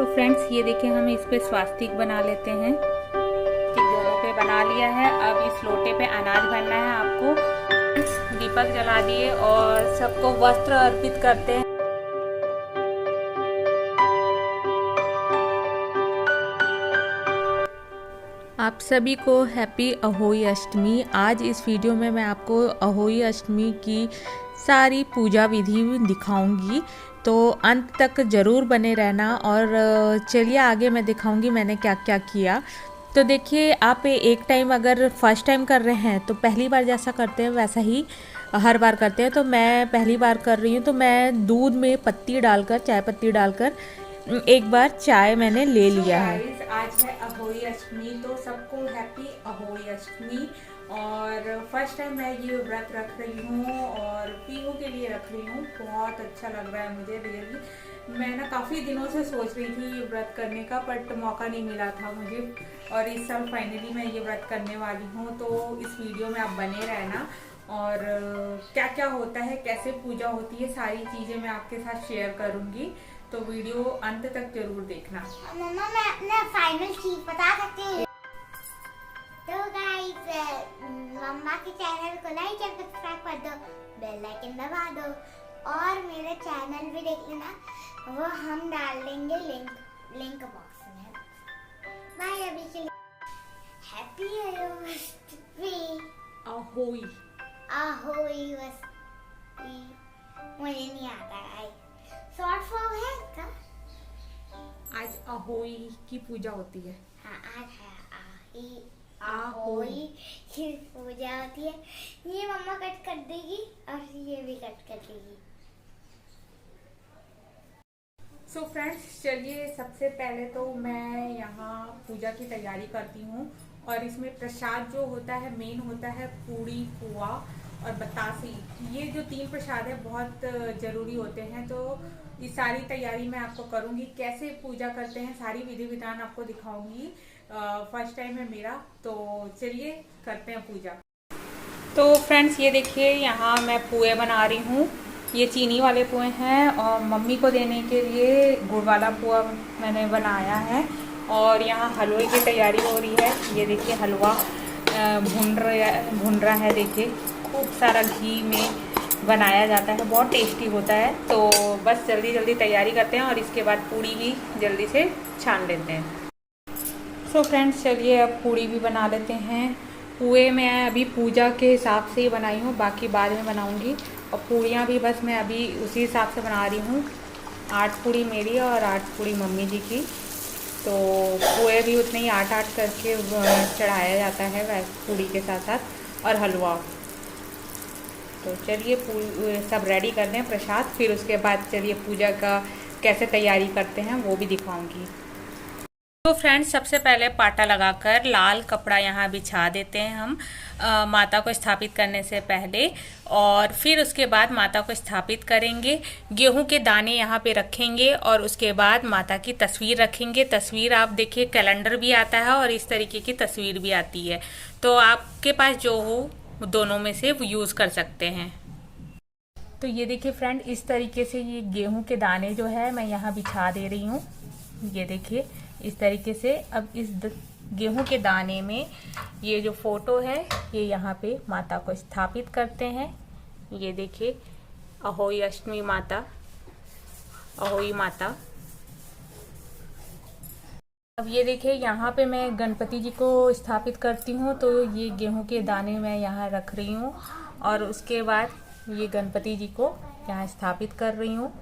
तो फ्रेंड्स ये देखिए हम इस पे स्वास्तिक बना लेते हैं। ठीक दोनों पे बना लिया है। अब इस लोटे पे अनाज भरना है आपको। दीपक जला दिए और सबको वस्त्र अर्पित करते हैं। आप सभी को हैप्पी अहोई अष्टमी। आज इस वीडियो में मैं आपको अहोई अष्टमी की सारी पूजा विधि दिखाऊंगी, तो अंत तक ज़रूर बने रहना। और चलिए आगे मैं दिखाऊंगी मैंने क्या क्या किया। तो देखिए, आप एक टाइम अगर फर्स्ट टाइम कर रहे हैं तो पहली बार जैसा करते हैं वैसा ही हर बार करते हैं। तो मैं पहली बार कर रही हूँ, तो मैं दूध में पत्ती डालकर, चाय पत्ती डालकर एक बार चाय मैंने ले लिया है। आज है अहोई अष्टमी, तो सबको हैप्पी अहोई अष्टमी। और फर्स्ट टाइम मैं ये व्रत रख रही हूँ और पीहू के लिए रख रही हूँ। बहुत अच्छा लग रहा है मुझे रियली। मैं ना काफ़ी दिनों से सोच रही थी ये व्रत करने का, बट मौका नहीं मिला था मुझे। और इस साल फाइनली मैं ये व्रत करने वाली हूँ। तो इस वीडियो में आप बने रहना और क्या क्या होता है, कैसे पूजा होती है, सारी चीज़ें मैं आपके साथ शेयर करूँगी। तो वीडियो अंत तक जरूर देखना। मम्मा मैं अपना फाइनल चीज बता सकती हूँ। तो गाइस मम्मा के चैनल को लाइक और सब्सक्राइब कर दो, बेल आइकन दबा दो और मेरा चैनल भी देख लेना, वो हम डाल देंगे लिंक बॉक्स में। बाय अभी के लिए। हैप्पी अहोई अहोई अष्टमी मुझे नहीं आता गाइस, शॉर्ट फॉर्म है इसका। आज अहोई की पूजा होती है। हाँ आज है अहोई की पूजा होती है। ये मम्मा कट कर देगी और ये भी कट कर देगी। सो फ्रेंड्स चलिए, सबसे पहले तो मैं यहाँ पूजा की तैयारी करती हूँ। और इसमें प्रसाद जो होता है मेन होता है पूड़ी, पुआ और बतासी। ये जो 3 प्रसाद है बहुत ज़रूरी होते हैं। तो ये सारी तैयारी मैं आपको करूँगी, कैसे पूजा करते हैं सारी विधि विधान आपको दिखाऊंगी। फर्स्ट टाइम है मेरा, तो चलिए करते हैं पूजा। तो फ्रेंड्स ये देखिए, यहाँ मैं पुए बना रही हूँ। ये चीनी वाले पुए हैं और मम्मी को देने के लिए गुड़ वाला पुआ मैंने बनाया है। और यहाँ हलवे की तैयारी हो रही है। ये देखिए हलवा भुन रहा है। देखिए खूब सारा घी में बनाया जाता है, बहुत टेस्टी होता है। तो बस जल्दी जल्दी तैयारी करते हैं और इसके बाद पूड़ी भी जल्दी से छान लेते हैं। सो फ्रेंड्स चलिए अब पूड़ी भी बना लेते हैं। पुए मैं अभी पूजा के हिसाब से ही बनाई हूँ, बाकी बाद में बनाऊँगी। और पूड़ियाँ भी बस मैं अभी उसी हिसाब से बना रही हूँ। 8 पूड़ी मेरी और 8 पूड़ी मम्मी जी की। तो पुए भी उतने ही 8-8 करके चढ़ाया जाता है वैसे पूड़ी के साथ साथ, और हलवा। तो चलिए सब रेडी करते हैं प्रसाद, फिर उसके बाद चलिए पूजा का कैसे तैयारी करते हैं वो भी दिखाऊंगी। तो फ्रेंड्स सबसे पहले पाटा लगाकर लाल कपड़ा यहाँ बिछा देते हैं हम माता को स्थापित करने से पहले। और फिर उसके बाद माता को स्थापित करेंगे। गेहूं के दाने यहाँ पे रखेंगे और उसके बाद माता की तस्वीर रखेंगे। तस्वीर आप देखिए, कैलेंडर भी आता है और इस तरीके की तस्वीर भी आती है। तो आपके पास जो हो दोनों में से यूज़ कर सकते हैं। तो ये देखिए फ्रेंड, इस तरीके से ये गेहूं के दाने जो है मैं यहाँ बिछा दे रही हूँ। ये देखिए इस तरीके से। अब इस गेहूं के दाने में ये जो फोटो है ये यहाँ पे माता को स्थापित करते हैं। ये देखिए अहोई अष्टमी माता, अहोई माता। अब ये देखिए यहाँ पे मैं गणपति जी को स्थापित करती हूँ। तो ये गेहूं के दाने मैं यहाँ रख रही हूँ और उसके बाद ये गणपति जी को यहाँ स्थापित कर रही हूँ।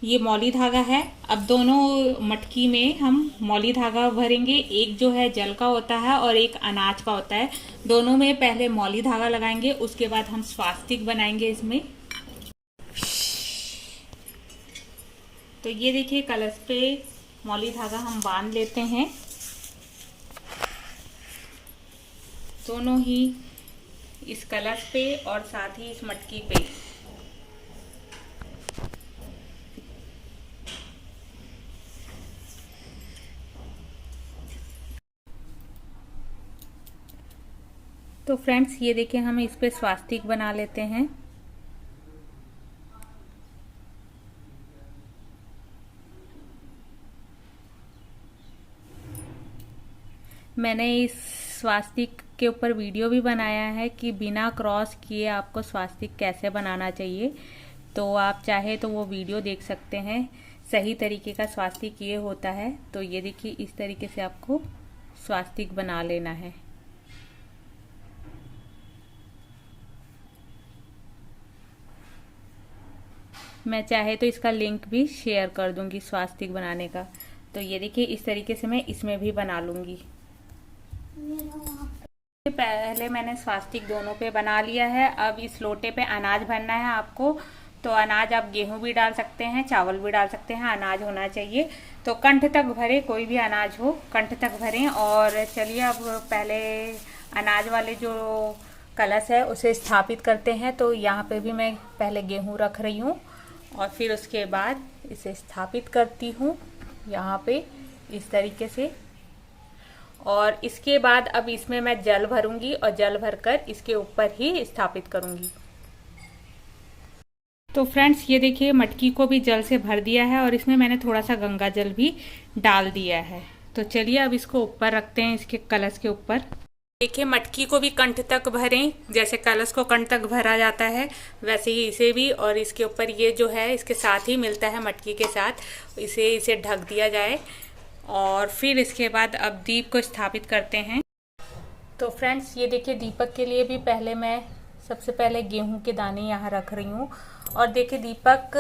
ये मौली धागा है। अब दोनों मटकी में हम मौली धागा भरेंगे। एक जो है जल का होता है और एक अनाज का होता है। दोनों में पहले मौली धागा लगाएंगे, उसके बाद हम स्वास्तिक बनाएंगे इसमें। तो ये देखिए कलश पे मौली धागा हम बांध लेते हैं, दोनों ही इस कलश पे और साथ ही इस मटकी पे। तो फ्रेंड्स ये देखिए हम इस पे स्वास्तिक बना लेते हैं। मैंने इस स्वास्तिक के ऊपर वीडियो भी बनाया है कि बिना क्रॉस किए आपको स्वास्तिक कैसे बनाना चाहिए, तो आप चाहे तो वो वीडियो देख सकते हैं। सही तरीके का स्वास्तिक ये होता है। तो ये देखिए, इस तरीके से आपको स्वास्तिक बना लेना है। मैं चाहे तो इसका लिंक भी शेयर कर दूंगी स्वास्तिक बनाने का। तो ये देखिए, इस तरीके से मैं इसमें भी बना लूंगी। पहले मैंने स्वास्तिक दोनों पे बना लिया है। अब इस लोटे पे अनाज भरना है आपको। तो अनाज आप गेहूं भी डाल सकते हैं, चावल भी डाल सकते हैं, अनाज होना चाहिए। तो कंठ तक भरे, कोई भी अनाज हो कंठ तक भरें। और चलिए अब पहले अनाज वाले जो कलश है उसे स्थापित करते हैं। तो यहाँ पे भी मैं पहले गेहूं रख रही हूँ और फिर उसके बाद इसे स्थापित करती हूँ यहाँ पे इस तरीके से। और इसके बाद अब इसमें मैं जल भरूंगी और जल भरकर इसके ऊपर ही स्थापित करूंगी। तो फ्रेंड्स, ये देखिए, मटकी को भी जल से भर दिया है और इसमें मैंने थोड़ा सा गंगा जल भी डाल दिया है। तो चलिए अब इसको ऊपर रखते हैं, इसके कलश के ऊपर। देखिए, मटकी को भी कंठ तक भरें, जैसे कलश को कंठ तक भरा जाता है वैसे ही इसे भी। और इसके ऊपर ये जो है इसके साथ ही मिलता है, मटकी के साथ, इसे ढक दिया जाए। और फिर इसके बाद अब दीप को स्थापित करते हैं। तो फ्रेंड्स, ये देखिए, दीपक के लिए भी पहले मैं सबसे पहले गेहूं के दाने यहाँ रख रही हूँ। और देखिए, दीपक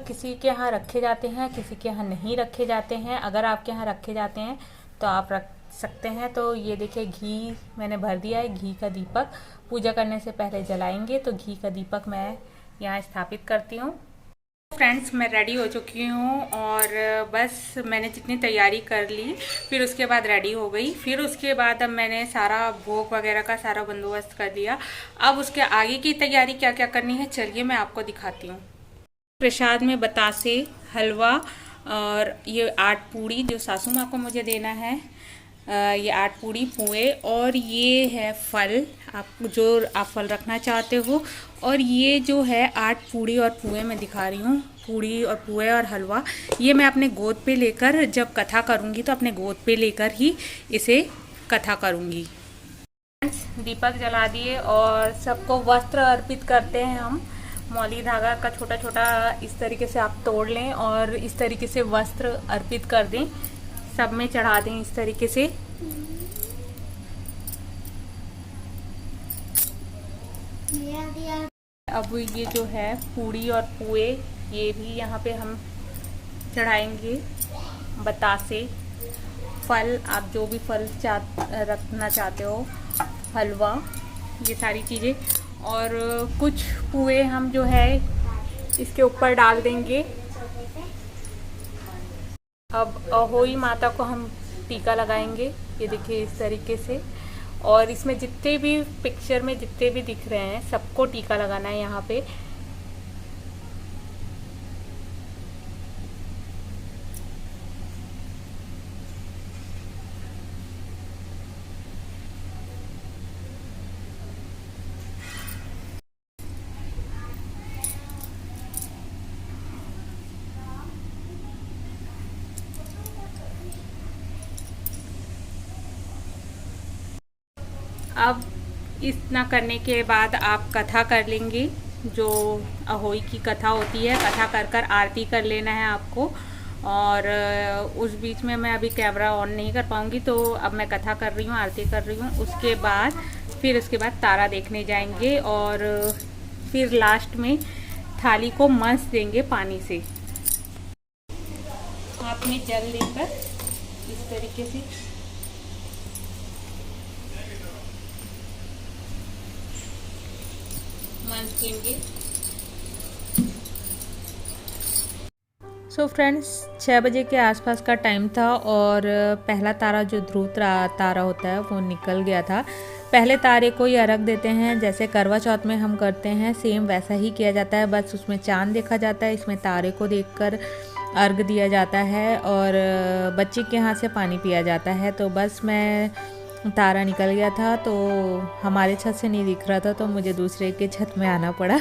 किसी के यहाँ रखे जाते हैं, किसी के यहाँ नहीं रखे जाते हैं। अगर आपके यहाँ रखे जाते हैं तो आप रख सकते हैं। तो ये देखिए, घी मैंने भर दिया है। घी का दीपक पूजा करने से पहले जलाएंगे, तो घी का दीपक मैं यहाँ स्थापित करती हूँ। फ्रेंड्स, मैं रेडी हो चुकी हूँ और बस मैंने जितनी तैयारी कर ली, फिर उसके बाद रेडी हो गई। फिर उसके बाद अब मैंने सारा भोग वगैरह का सारा बंदोबस्त कर दिया। अब उसके आगे की तैयारी क्या क्या करनी है, चलिए मैं आपको दिखाती हूँ। प्रसाद में बतासे, हलवा और ये 8 पूड़ी जो सासू माँ को मुझे देना है, ये 8 पूड़ी पुए, और ये है फल, आप जो आप फल रखना चाहते हो। और ये जो है 8 पूड़ी और पुए मैं दिखा रही हूँ, पूड़ी और पुए और हलवा, ये मैं अपने गोद पे लेकर जब कथा करूँगी तो अपने गोद पे लेकर ही इसे कथा करूँगी। दीपक जला दिए और सबको वस्त्र अर्पित करते हैं हम। मौली धागा का छोटा छोटा इस तरीके से आप तोड़ लें और इस तरीके से वस्त्र अर्पित कर दें, सब में चढ़ा दें इस तरीके से। अब ये जो है पूड़ी और पुए, ये भी यहाँ पे हम चढ़ाएंगे। बतासे, फल, आप जो भी फल रखना चाहते हो, हलवा, ये सारी चीज़ें। और कुछ पुए हम जो है इसके ऊपर डाल देंगे। अब अहोई माता को हम टीका लगाएंगे, ये देखिए इस तरीके से। और इसमें जितने भी पिक्चर में जितने भी दिख रहे हैं सबको टीका लगाना है यहाँ पे। अब इतना करने के बाद आप कथा कर लेंगे, जो अहोई की कथा होती है, कथा कर कर आरती कर लेना है आपको। और उस बीच में मैं अभी कैमरा ऑन नहीं कर पाऊँगी, तो अब मैं कथा कर रही हूँ, आरती कर रही हूँ। उसके बाद तारा देखने जाएंगे और फिर लास्ट में थाली को मस देंगे पानी से। हाथ में जल लेकर इस तरीके से देंगे। सो फ्रेंड्स, 6 बजे के आसपास का टाइम था और पहला तारा जो ध्रुव तारा होता है वो निकल गया था। पहले तारे को ही अर्घ देते हैं, जैसे करवा चौथ में हम करते हैं सेम वैसा ही किया जाता है, बस उसमें चांद देखा जाता है, इसमें तारे को देखकर अर्घ दिया जाता है और बच्चे के हाथ से पानी पिया जाता है। तो बस मैं तारा निकल गया था, तो हमारे छत से नहीं दिख रहा था, तो मुझे दूसरे के छत में आना पड़ा।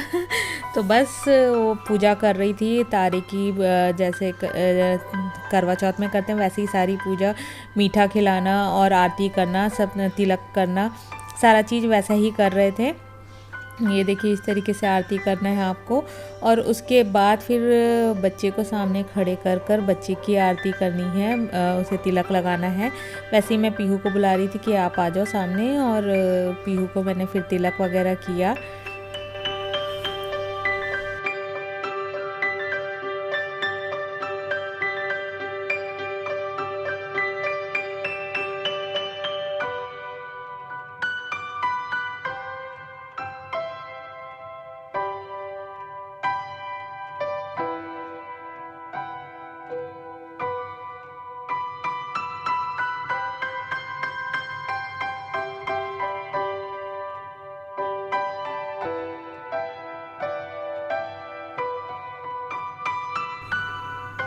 तो बस वो पूजा कर रही थी तारे की, जैसे करवा चौथ में करते हैं वैसे ही सारी पूजा, मीठा खिलाना और आरती करना, सब तिलक करना, सारा चीज़ वैसा ही कर रहे थे। ये देखिए इस तरीके से आरती करना है आपको, और उसके बाद फिर बच्चे को सामने खड़े कर कर बच्चे की आरती करनी है, उसे तिलक लगाना है। वैसे ही मैं पीहू को बुला रही थी कि आप आ जाओ सामने, और पीहू को मैंने फिर तिलक वगैरह किया।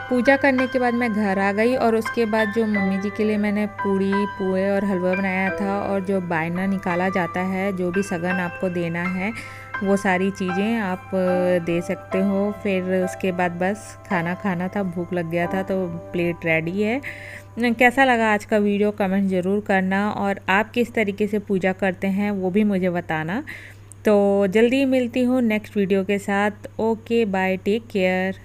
पूजा करने के बाद मैं घर आ गई, और उसके बाद जो मम्मी जी के लिए मैंने पूड़ी पुए और हलवा बनाया था, और जो बायना निकाला जाता है, जो भी सगन आपको देना है वो सारी चीज़ें आप दे सकते हो। फिर उसके बाद बस खाना खाना था, भूख लग गया था, तो प्लेट रेडी है। कैसा लगा आज का वीडियो कमेंट ज़रूर करना, और आप किस तरीके से पूजा करते हैं वो भी मुझे बताना। तो जल्दी मिलती हूँ नेक्स्ट वीडियो के साथ। Okay bye, take care.